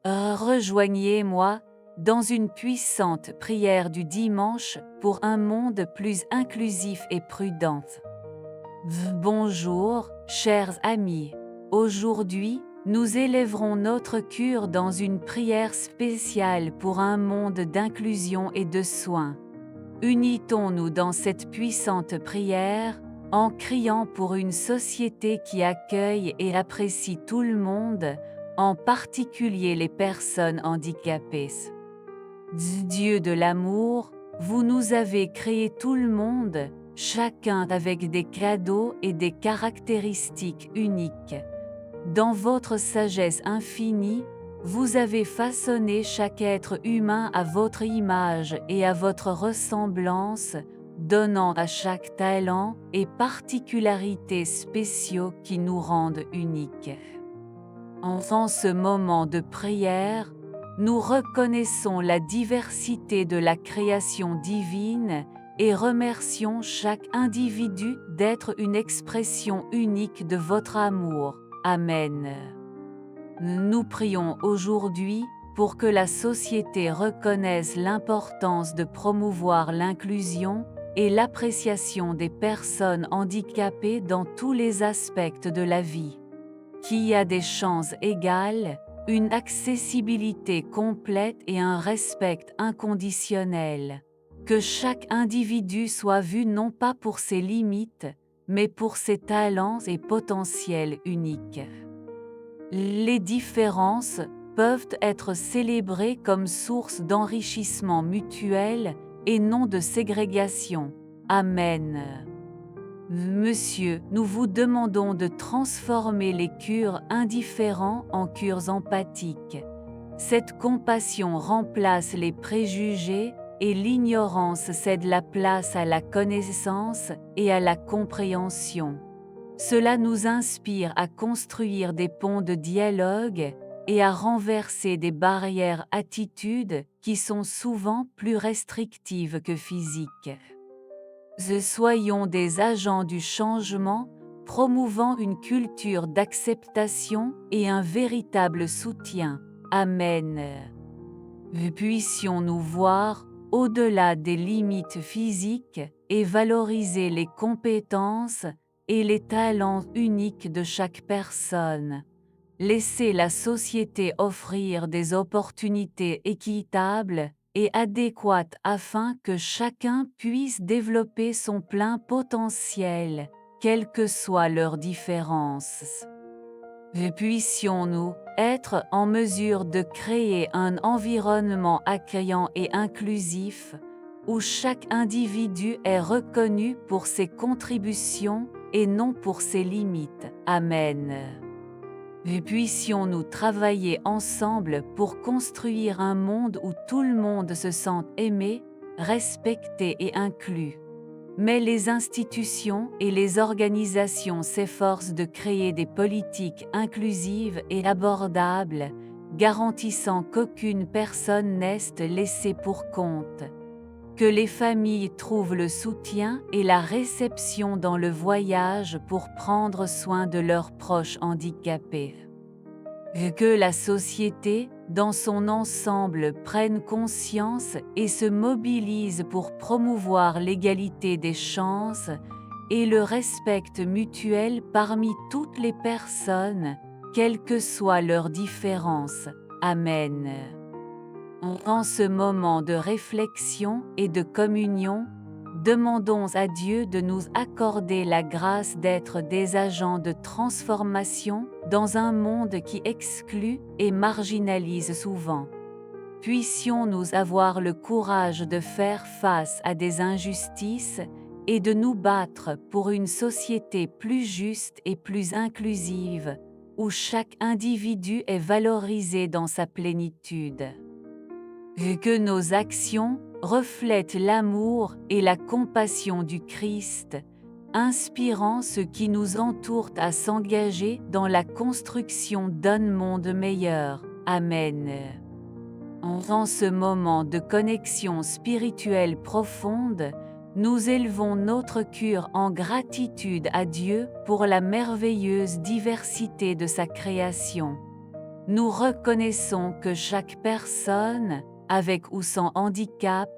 Rejoignez-moi dans une puissante prière du dimanche pour un monde plus inclusif et prudent. Bonjour, chers amis. Aujourd'hui, nous élèverons notre cœur dans une prière spéciale pour un monde d'inclusion et de soins. Unissons-nous dans cette puissante prière, en criant pour une société qui accueille et apprécie tout le monde, en particulier les personnes handicapées. Dieu de l'amour, vous nous avez créé tout le monde, chacun avec des cadeaux et des caractéristiques uniques. Dans votre sagesse infinie, vous avez façonné chaque être humain à votre image et à votre ressemblance, donnant à chaque talent et particularité spéciaux qui nous rendent uniques. En ce moment de prière, nous reconnaissons la diversité de la création divine et remercions chaque individu d'être une expression unique de votre amour. Amen. Nous prions aujourd'hui pour que la société reconnaisse l'importance de promouvoir l'inclusion et l'appréciation des personnes handicapées dans tous les aspects de la vie. Qu'il y a des chances égales, une accessibilité complète et un respect inconditionnel. Que chaque individu soit vu non pas pour ses limites, mais pour ses talents et potentiels uniques. Les différences peuvent être célébrées comme source d'enrichissement mutuel et non de ségrégation. Amen. Monsieur, nous vous demandons de transformer les cœurs indifférents en cœurs empathiques. Cette compassion remplace les préjugés et l'ignorance cède la place à la connaissance et à la compréhension. Cela nous inspire à construire des ponts de dialogue et à renverser des barrières attitudes qui sont souvent plus restrictives que physiques. Soyons des agents du changement, promouvant une culture d'acceptation et un véritable soutien. Amen. Puissions-nous voir au-delà des limites physiques et valoriser les compétences et les talents uniques de chaque personne. Laissez la société offrir des opportunités équitables et adéquates afin que chacun puisse développer son plein potentiel, quelles que soient leurs différences. Puissions-nous être en mesure de créer un environnement accueillant et inclusif, où chaque individu est reconnu pour ses contributions et non pour ses limites. Amen. Puissions-nous travailler ensemble pour construire un monde où tout le monde se sente aimé, respecté et inclus. Mais les institutions et les organisations s'efforcent de créer des politiques inclusives et abordables, garantissant qu'aucune personne n'est laissée pour compte. Que les familles trouvent le soutien et la réception dans le voyage pour prendre soin de leurs proches handicapés. Que la société, dans son ensemble, prenne conscience et se mobilise pour promouvoir l'égalité des chances et le respect mutuel parmi toutes les personnes, quelles que soient leurs différences. Amen. En ce moment de réflexion et de communion, demandons à Dieu de nous accorder la grâce d'être des agents de transformation dans un monde qui exclut et marginalise souvent. Puissions-nous avoir le courage de faire face à des injustices et de nous battre pour une société plus juste et plus inclusive, où chaque individu est valorisé dans sa plénitude. Que nos actions reflètent l'amour et la compassion du Christ, inspirant ceux qui nous entourent à s'engager dans la construction d'un monde meilleur. Amen. En ce moment de connexion spirituelle profonde, nous élevons notre cœur en gratitude à Dieu pour la merveilleuse diversité de sa création. Nous reconnaissons que chaque personne, avec ou sans handicap,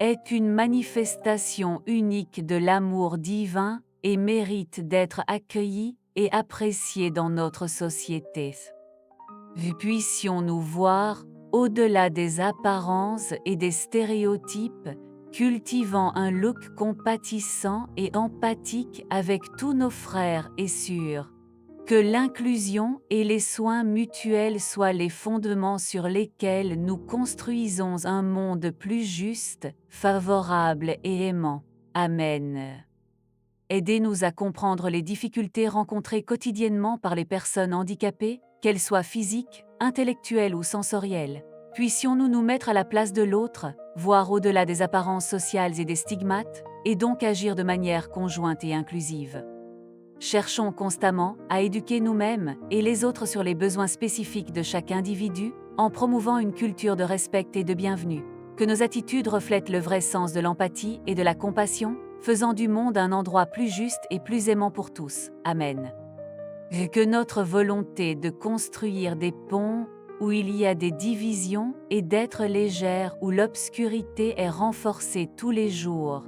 est une manifestation unique de l'amour divin et mérite d'être accueillie et appréciée dans notre société. Puissions-nous voir, au-delà des apparences et des stéréotypes, cultivant un look compatissant et empathique avec tous nos frères et sœurs. Que l'inclusion et les soins mutuels soient les fondements sur lesquels nous construisons un monde plus juste, favorable et aimant. Amen. Aidez-nous à comprendre les difficultés rencontrées quotidiennement par les personnes handicapées, qu'elles soient physiques, intellectuelles ou sensorielles. Puissions-nous nous mettre à la place de l'autre, voir au-delà des apparences sociales et des stigmates, et donc agir de manière conjointe et inclusive. Cherchons constamment à éduquer nous-mêmes et les autres sur les besoins spécifiques de chaque individu, en promouvant une culture de respect et de bienvenue. Que nos attitudes reflètent le vrai sens de l'empathie et de la compassion, faisant du monde un endroit plus juste et plus aimant pour tous. Amen. Que notre volonté de construire des ponts où il y a des divisions et d'être légère où l'obscurité est renforcée tous les jours.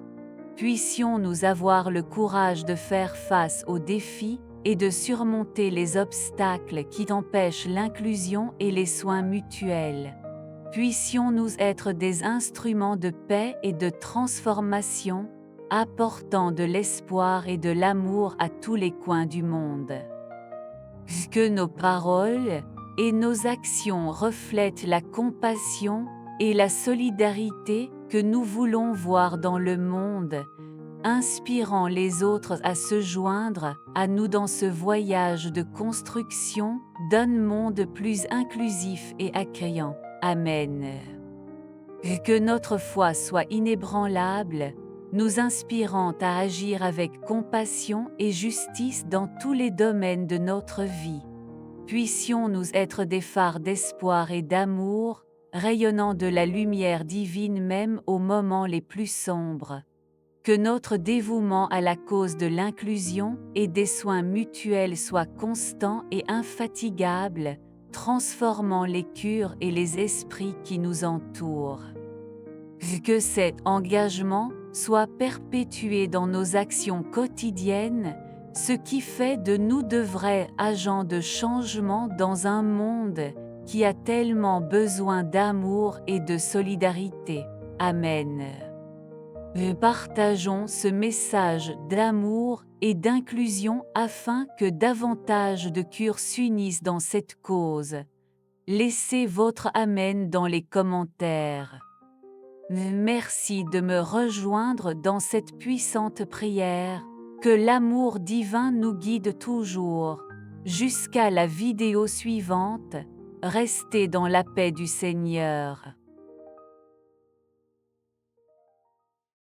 Puissions-nous avoir le courage de faire face aux défis et de surmonter les obstacles qui empêchent l'inclusion et les soins mutuels. Puissions-nous être des instruments de paix et de transformation, apportant de l'espoir et de l'amour à tous les coins du monde. Que nos paroles et nos actions reflètent la compassion et la solidarité que nous voulons voir dans le monde, inspirant les autres à se joindre à nous dans ce voyage de construction d'un monde plus inclusif et accueillant. Amen. Que notre foi soit inébranlable, nous inspirant à agir avec compassion et justice dans tous les domaines de notre vie. Puissions-nous être des phares d'espoir et d'amour, rayonnant de la lumière divine même aux moments les plus sombres. Que notre dévouement à la cause de l'inclusion et des soins mutuels soit constant et infatigable, transformant les cœurs et les esprits qui nous entourent. Que cet engagement soit perpétué dans nos actions quotidiennes, ce qui fait de nous de vrais agents de changement dans un monde qui a tellement besoin d'amour et de solidarité. Amen. Partageons ce message d'amour et d'inclusion afin que davantage de cœurs s'unissent dans cette cause. Laissez votre Amen dans les commentaires. Merci de me rejoindre dans cette puissante prière. Que l'amour divin nous guide toujours. Jusqu'à la vidéo suivante, restez dans la paix du Seigneur.